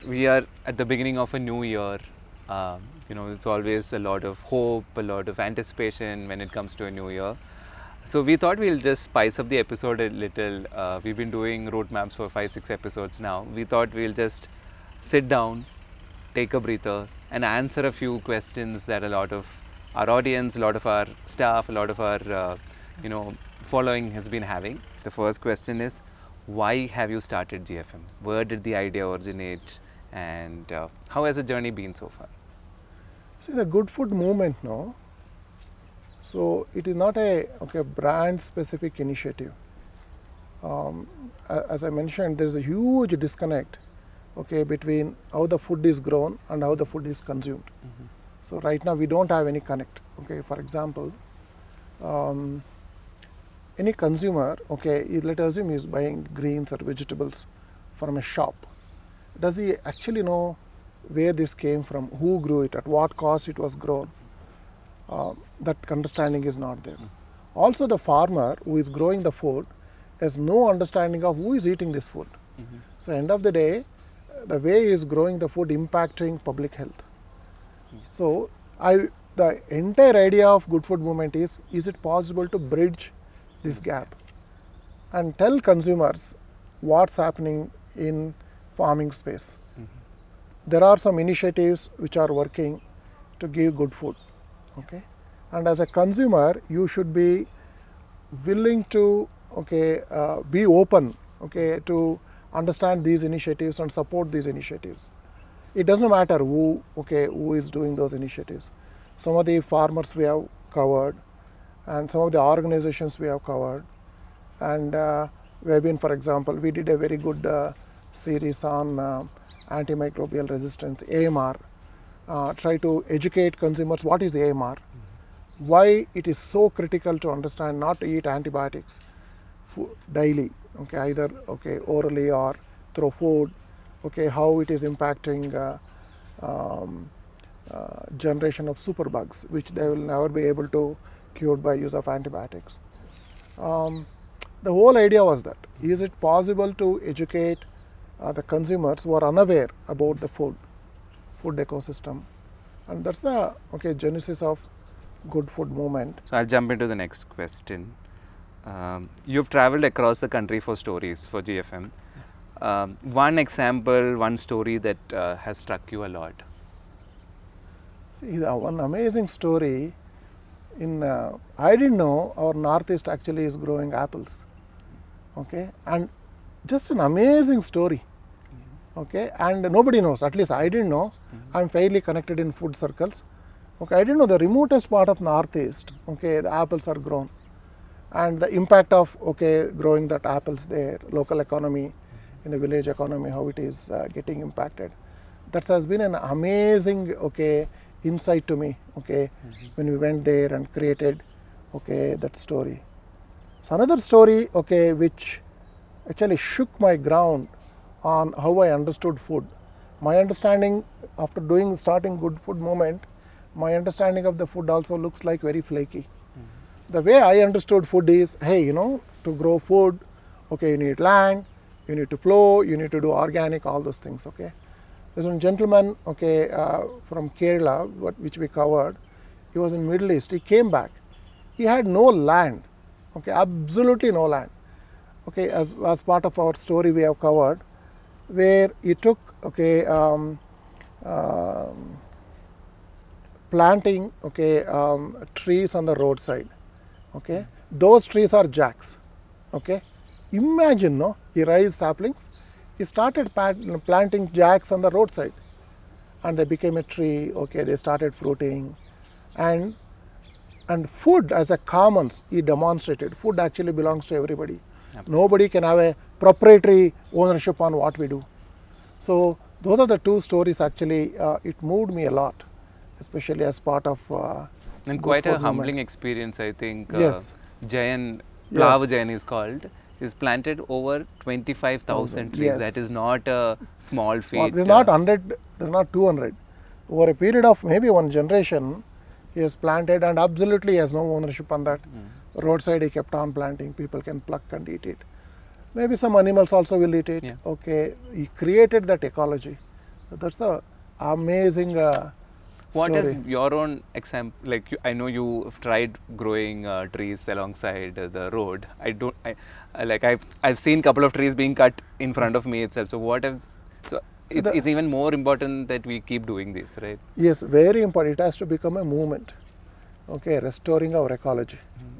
we are at the beginning of a new year. It's always a lot of hope, a lot of anticipation when it comes to a new year. So we thought we'll just spice up the episode a little. We've been doing Rootmaps for 5-6 episodes now. We thought we'll just sit down, take a breather, and answer a few questions that a lot of our audience, a lot of our staff, a lot of our following has been having. The first question is, why have you started GFM? Where did the idea originate, and how has the journey been so far? See, the good food movement, no. So it is not a brand specific initiative. As I mentioned, there is a huge disconnect between how the food is grown and how the food is consumed. Mm-hmm. So right now we don't have any connect. For example, any consumer, let us assume he is buying greens or vegetables from a shop. Does he actually know where this came from, who grew it, at what cost it was grown? That understanding is not there. Mm-hmm. Also, the farmer who is growing the food has no understanding of who is eating this food. Mm-hmm. So, end of the day, the way he is growing the food impacting public health. Mm-hmm. So, the entire idea of good food movement is it possible to bridge this gap and tell consumers what's happening in farming space. Mm-hmm. There are some initiatives which are working to give good food. And as a consumer, you should be willing to be open to understand these initiatives and support these initiatives. It doesn't matter who is doing those initiatives. Some of the farmers we have covered, and some of the organizations we have covered, and we have been, for example, we did a very good series on antimicrobial resistance, AMR. Try to educate consumers what is AMR, why it is so critical to understand not to eat antibiotics daily, either orally or through food, how it is impacting generation of superbugs, which they will never be able to cure by use of antibiotics. The whole idea was that, is it possible to educate the consumers who are unaware about the food ecosystem, and that's the genesis of good food movement. So I'll jump into the next question. You've traveled across the country for stories for GFM. One example, one story that has struck you a lot. See, one amazing story in I didn't know our Northeast actually is growing apples, and just an amazing story. And nobody knows, at least I didn't know. Mm-hmm. I'm fairly connected in food circles. I didn't know the remotest part of Northeast, the apples are grown. And the impact of, growing that apples there, local economy, in the village economy, how it is getting impacted. That has been an amazing, insight to me, mm-hmm. when we went there and created, that story. So another story, which actually shook my ground on how I understood food. My understanding after starting good food movement, my understanding of the food also looks like very flaky. Mm-hmm. The way I understood food is, to grow food, you need land, you need to plow, you need to do organic, all those things. There's one gentleman, from Kerala, which we covered. He was in Middle East. He came back. He had no land. Absolutely no land. As part of our story we have covered, where he took planting trees on the roadside. Those trees are jacks. Imagine, he raised saplings. He started planting jacks on the roadside, and they became a tree. They started fruiting, and food as a commons he demonstrated. Food actually belongs to everybody. Absolutely. Nobody can have a proprietary ownership on what we do. So those are the two stories actually. It moved me a lot, especially as part of and quite a humbling experience, I think. Yes. Jayan, Plav Jayan is called, is planted over 25,000 trees. Yes. That is not a small feat. Well, they're not 100, they're not 200. Over a period of maybe one generation, he has planted, and absolutely has no ownership on that. Roadside he kept on planting. People can pluck and eat it. Maybe some animals also will eat it. Yeah. He created that ecology. So that's the amazing What is story. your own example? Like I know you've tried growing trees alongside the road. I don't. I've seen couple of trees being cut in front of me itself. So what is so So it's even more important that we keep doing this, right? yes, very important. It has to become a movement. Okay, restoring our ecology.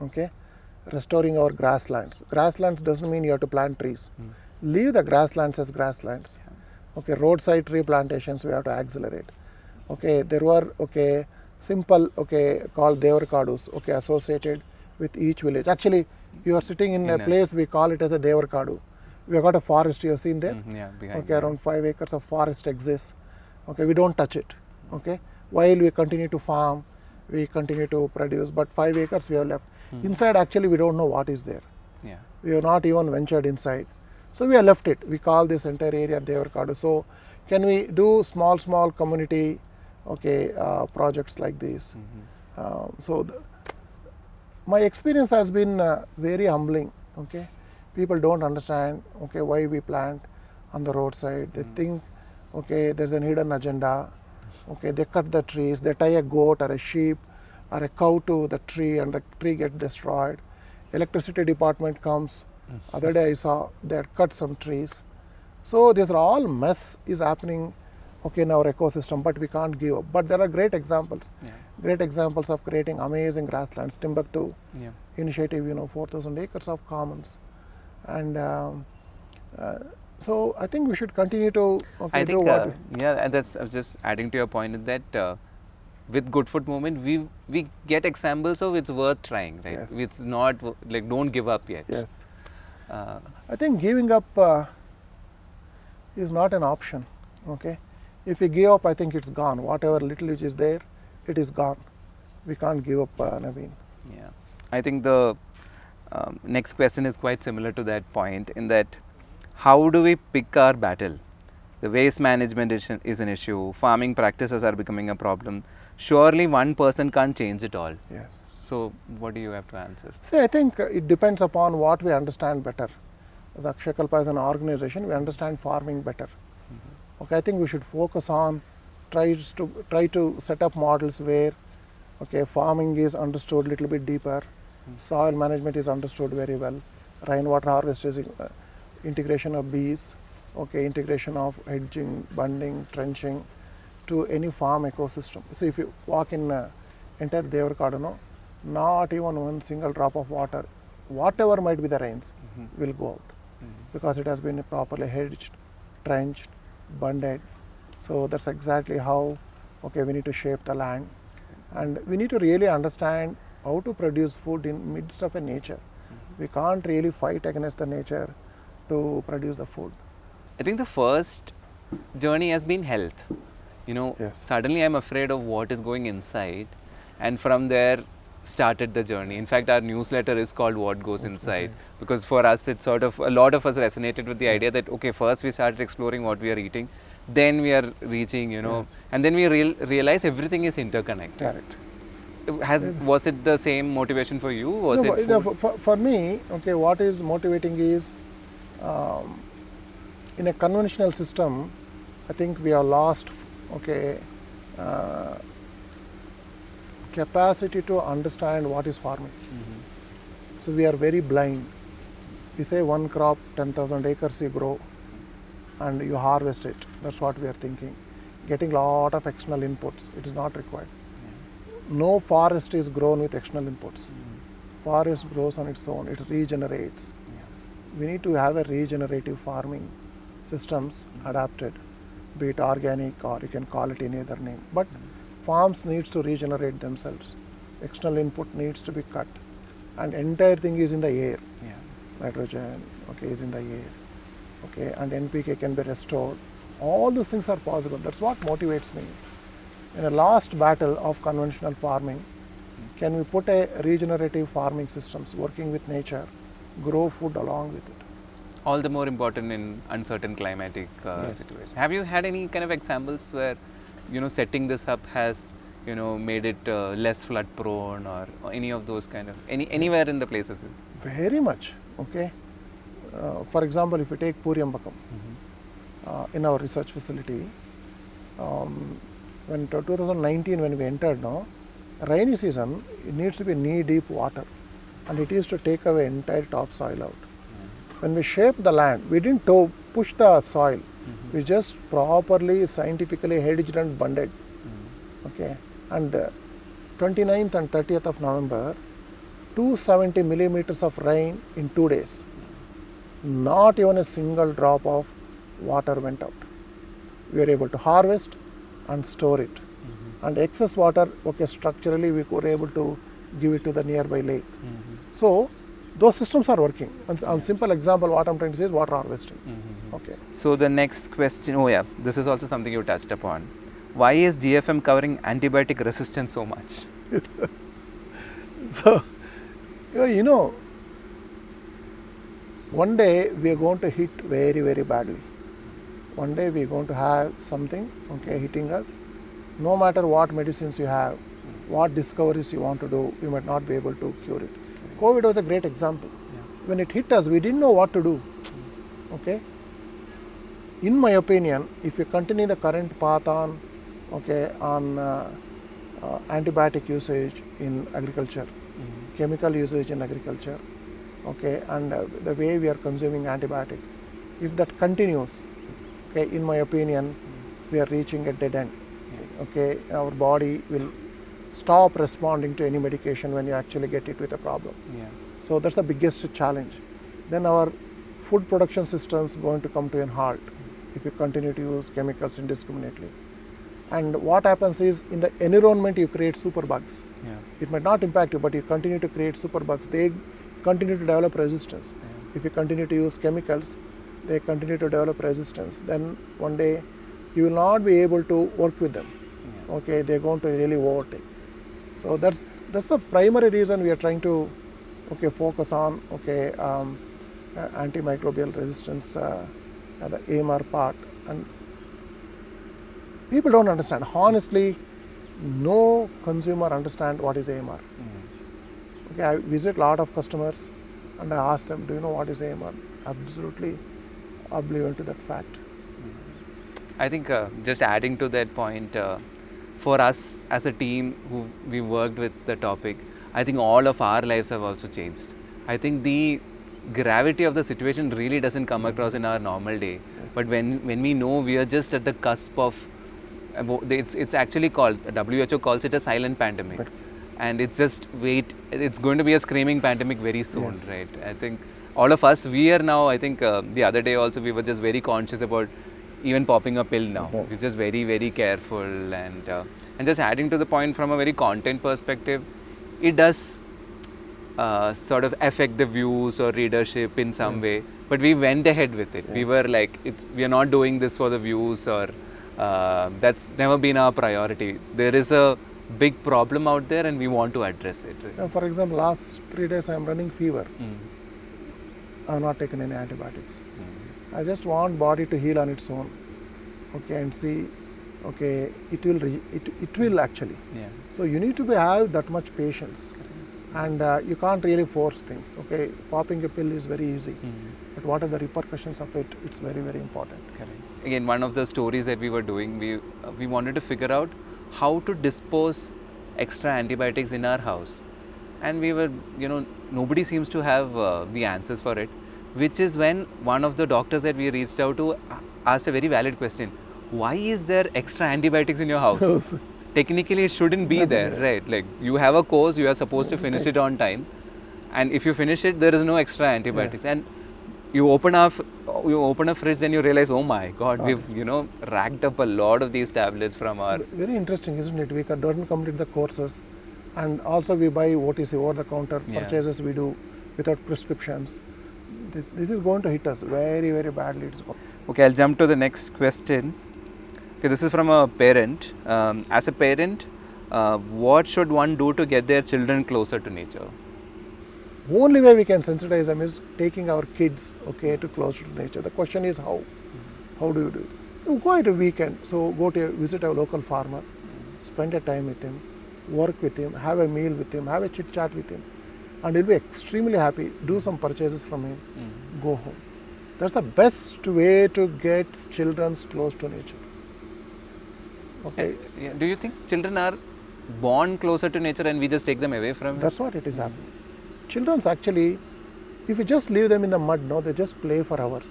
Okay, restoring our grasslands. Grasslands doesn't mean you have to plant trees. Leave the grasslands as grasslands. Okay, roadside tree plantations we have to accelerate. Okay, there were simple called devarkadus associated with each village. Actually, you are sitting in a place we call it as a devarkadu. We have got a forest. You have seen there. Yeah, behind. Okay, around 5 acres of forest exists. Okay, we don't touch it. Okay, while we continue to farm, we continue to produce, but 5 acres we have left. Inside, actually, we don't know what is there. Yeah. We have not even ventured inside. So we have left it. We call this entire area Devarkadu. So can we do small community projects like this? My experience has been very humbling. Okay, people don't understand why we plant on the roadside. They think there's an hidden agenda. Okay, they cut the trees, they tie a goat or a sheep or a cow to the tree and the tree gets destroyed. Electricity department comes. Other day I saw they had cut some trees. So these are all mess is happening in our ecosystem, but we can't give up. But there are great examples. Great examples of creating amazing grasslands. Timbuktu initiative, 4,000 acres of commons. And so I think we should continue to I do think what yeah, and that's I was just adding to your point is that with Good Food Movement we get examples of it's worth trying, right? Yes. It's not like don't give up yet. Yes. Uh, I think giving up is not an option. Okay, if we give up, I think it's gone. Whatever little which is there, it is gone. We can't give up, Nevin. Yeah, I think the next question is quite similar to that point in that how do we pick our battle? The waste management is an issue. Farming practices are becoming a problem. Surely one person can't change it all. Yes. So what do you have to answer? See, I think it depends upon what we understand better. As Akshakalpa as an organization, we understand farming better. Okay, I think we should focus on try to set up models where farming is understood a little bit deeper, soil management is understood very well, rainwater harvest is integration of bees, integration of hedging, bunding, trenching to any farm ecosystem. So if you walk in entire Devarkadu, not even one single drop of water, whatever might be the rains, will go out because it has been properly hedged, trenched, bunded. So that's exactly how we need to shape the land, and we need to really understand how to produce food in midst of the nature. We can't really fight against the nature to produce the food. I think the first journey has been health. Yes. Suddenly I'm afraid of what is going inside, and from there started the journey. In fact, our newsletter is called What Goes Inside, because for us it's sort of a lot of us resonated with the idea that first we started exploring what we are eating, then we are reaching, and then we realize everything is interconnected. Correct. Was it the same motivation for you? Was it for me, what is motivating is in a conventional system, I think we have lost capacity to understand what is farming. So we are very blind. We say one crop, 10,000 acres you grow and you harvest it. That's what we are thinking. Getting a lot of external inputs, it is not required. No forest is grown with external inputs. Forest grows on its own, it regenerates. We need to have a regenerative farming systems adapted, be it organic or you can call it any other name. But farms needs to regenerate themselves. External input needs to be cut, and entire thing is in the air. Nitrogen, is in the air. And NPK can be restored. All these things are possible. That's what motivates me. In a last battle of conventional farming, can we put a regenerative farming systems working with nature, grow food along with it? All the more important in uncertain climatic situations. Have you had any kind of examples where setting this up has made it less flood prone or any of those kind of anywhere in the places? Very much. For example, if you take Puriambakam in our research facility, when 2019 when we entered now, rainy season, it needs to be knee deep water, and it is to take away entire topsoil out. When we shaped the land, we didn't push the soil, we just properly scientifically hedged and bundled. Okay, and 29th and 30th of November, 270 millimeters of rain in 2 days. Not even a single drop of water went out. We were able to harvest and store it. And excess water, okay, structurally we were able to give it to the nearby lake. So those systems are working. And simple example, what I'm trying to say is water harvesting. Okay. So the next question, oh yeah, this is also something you touched upon. Why is GFM covering antibiotic resistance so much? So, you know, one day we are going to hit very, very badly. One day we are going to have something, okay, hitting us. No matter what medicines you have, what discoveries you want to do, you might not be able to cure it. COVID was a great example. When it hit us, we didn't know what to do. Okay. In my opinion, if you continue the current path on, okay, on antibiotic usage in agriculture, chemical usage in agriculture, okay, and the way we are consuming antibiotics, if that continues, okay, in my opinion, we are reaching a dead end. Okay, our body will stop responding to any medication when you actually get it with a problem. So that's the biggest challenge. Then our food production systems going to come to a halt if you continue to use chemicals indiscriminately. And what happens is, in the environment you create superbugs. It might not impact you, but you continue to create superbugs. They continue to develop resistance. If you continue to use chemicals, they continue to develop resistance. Then one day you will not be able to work with them. Okay, they're going to really overtake. So that's the primary reason we are trying to, okay, focus on, okay, antimicrobial resistance, the AMR part. And people don't understand. Honestly, no consumer understand what is AMR. Okay, I visit a lot of customers and I ask them, do you know what is AMR? Absolutely oblivious to that fact. I think just adding to that point, for us as a team who we worked with the topic, I think all of our lives have also changed. I think the gravity of the situation really doesn't come across in our normal day. But when we know we are just at the cusp of, it's actually called, WHO calls it a silent pandemic. And it's just it's going to be a screaming pandemic very soon, right? I think all of us, we are now, I think the other day also we were just very conscious about even popping a pill now. We're just very, very careful, and just adding to the point from a very content perspective, it does sort of affect the views or readership in some way, but we went ahead with it. We were like, we are not doing this for the views, or that's never been our priority. There is a big problem out there and we want to address it. Right? For example, last 3 days I am running fever. I have not taken any antibiotics. I just want body to heal on its own, okay, and see, okay, it will actually. So you need to have that much patience, and you can't really force things. Okay, popping a pill is very easy, but what are the repercussions of it? It's very, very important. Correct. Again, one of the stories that we were doing, we wanted to figure out how to dispose extra antibiotics in our house, and we were, nobody seems to have the answers for it. Which is when one of the doctors that we reached out to asked a very valid question. Why is there extra antibiotics in your house? Technically, it shouldn't be there, right? Like, you have a course, you are supposed to finish it on time. And if you finish it, there is no extra antibiotics. And you open a fridge, then you realize, oh my God, we've, racked up a lot of these tablets from our... Very interesting, isn't it? We don't complete the courses. And also we buy OTC, over-the-counter purchases we do without prescriptions. This is going to hit us very, very badly. Okay, I'll jump to the next question. Okay, this is from a parent. As a parent, what should one do to get their children closer to nature? Only way we can sensitize them is taking our kids, okay, to closer to nature. The question is how? How do you do it? So go at a weekend. So go to visit a local farmer, spend a time with him, work with him, have a meal with him, have a chit chat with him. And he'll be extremely happy. Do some purchases from him, go home. That's the best way to get children close to nature. Okay, Yeah, do you think children are born closer to nature and we just take them away from it? that's what it is happening. Children's actually, if you just leave them in the mud, no, they just play for hours.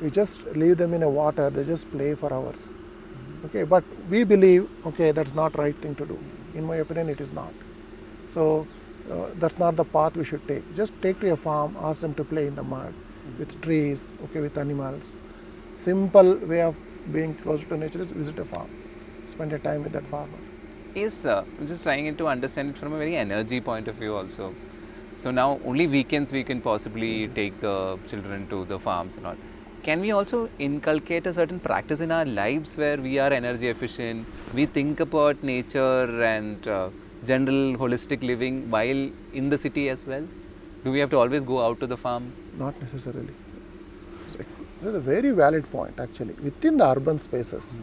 You just leave them in the water, they just play for hours. Okay, but we believe, okay, that's not right thing to do. In my opinion, it is not. So that's not the path we should take. Just take to a farm, ask them to play in the mud, with trees, okay, with animals. Simple way of being closer to nature is visit a farm, spend a time with that farmer. Is just trying to understand it from a very energy point of view also. So now only weekends we can possibly take the children to the farms and all. Can we also inculcate a certain practice in our lives where we are energy efficient, we think about nature and general holistic living while in the city as well? Do we have to always go out to the farm? Not necessarily. This is a very valid point actually. Within the urban spaces,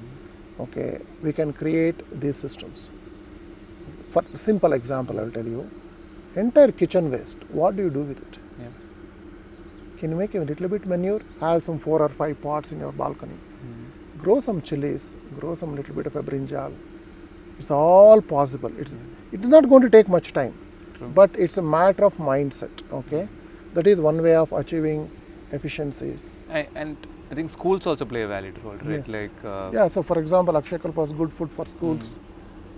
okay, we can create these systems. For simple example, I will tell you, entire kitchen waste, what do you do with it? Yeah. Can you make a little bit manure? Have some 4 or 5 pots in your balcony. Grow some chilies, grow some little bit of a brinjal. It's all possible. It is not going to take much time, but it's a matter of mindset. Okay, that is one way of achieving efficiencies. And I think schools also play a valid role, right? Yes. Like Yeah. So for example, Akshakalpa is good food for schools.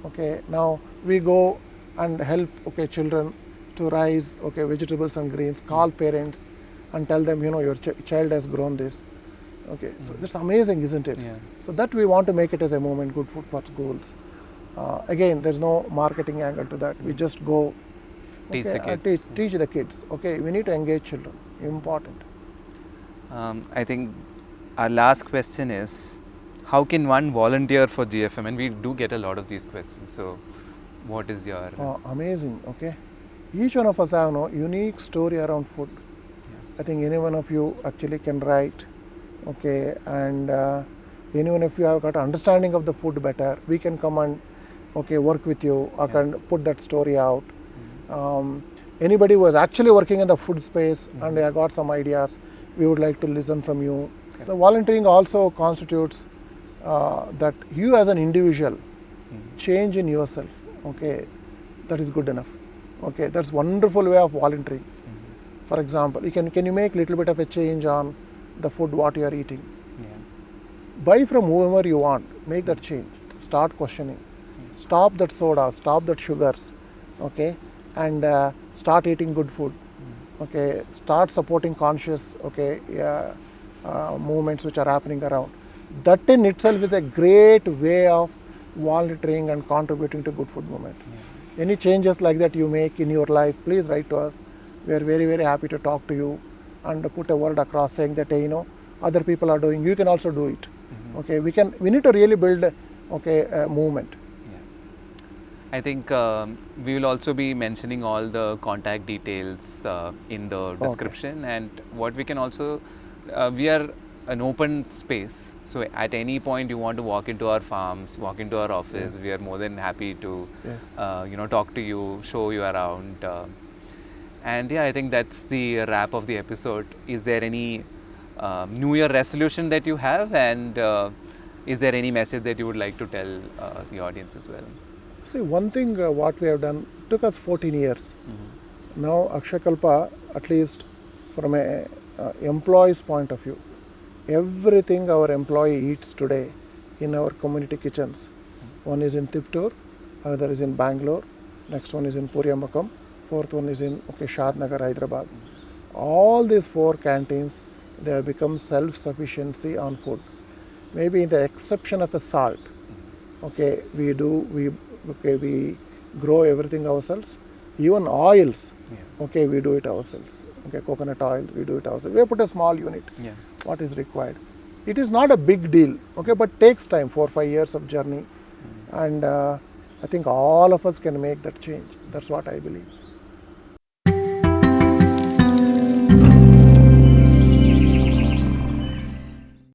Okay. Now we go and help children to raise vegetables and greens. Call parents and tell them your child has grown this. Okay. So that's amazing, isn't it? Yeah. So that we want to make it as a movement, good food for schools. Again, there's no marketing angle to that. We just go teach the kids. teach the kids. Okay, we need to engage children. Important. I think our last question is, how can one volunteer for GFM? And we do get a lot of these questions. So, what is your? Amazing. Okay, each one of us have no unique story around food. I think any one of you actually can write. Okay, and any one of you have got understanding of the food better. We can come and work with you. I can put that story out. Anybody who is actually working in the food space and they have got some ideas, we would like to listen from you. Okay. The volunteering also constitutes that you as an individual change in yourself. Okay, that is good enough. Okay, that's wonderful way of volunteering. For example, can you make little bit of a change on the food what you are eating? Yeah. Buy from whoever you want. Make that change. Start questioning. Stop that soda. Stop that sugars. Okay, and start eating good food. Okay, start supporting conscious movements which are happening around. That in itself is a great way of volunteering and contributing to good food movement. Yeah. Any changes like that you make in your life, please write to us. We are very, very happy to talk to you and put a word across saying that other people are doing, you can also do it. Okay, we need to really build a movement. I think we will also be mentioning all the contact details in the description, and what we can also, we are an open space, so at any point you want to walk into our farms, walk into our office, we are more than happy to talk to you, show you around, and I think that's the wrap of the episode. Is there any New Year resolution that you have, and is there any message that you would like to tell the audience as well? See, one thing what we have done took us 14 years. Now Akshakalpa, at least from a employee's point of view, everything our employee eats today in our community kitchens. One is in Tiptur, another is in Bangalore, next one is in Puriyamakam, fourth one is in Shadnagar, Hyderabad. All these 4 canteens, they have become self-sufficiency on food. Maybe in the exception of the salt, we grow everything ourselves. Even oils, we do it ourselves. Coconut oil, we do it ourselves. We have put a small unit. What is required? It is not a big deal, but takes time, 4 or 5 years of journey, and I think all of us can make that change. That's what I believe.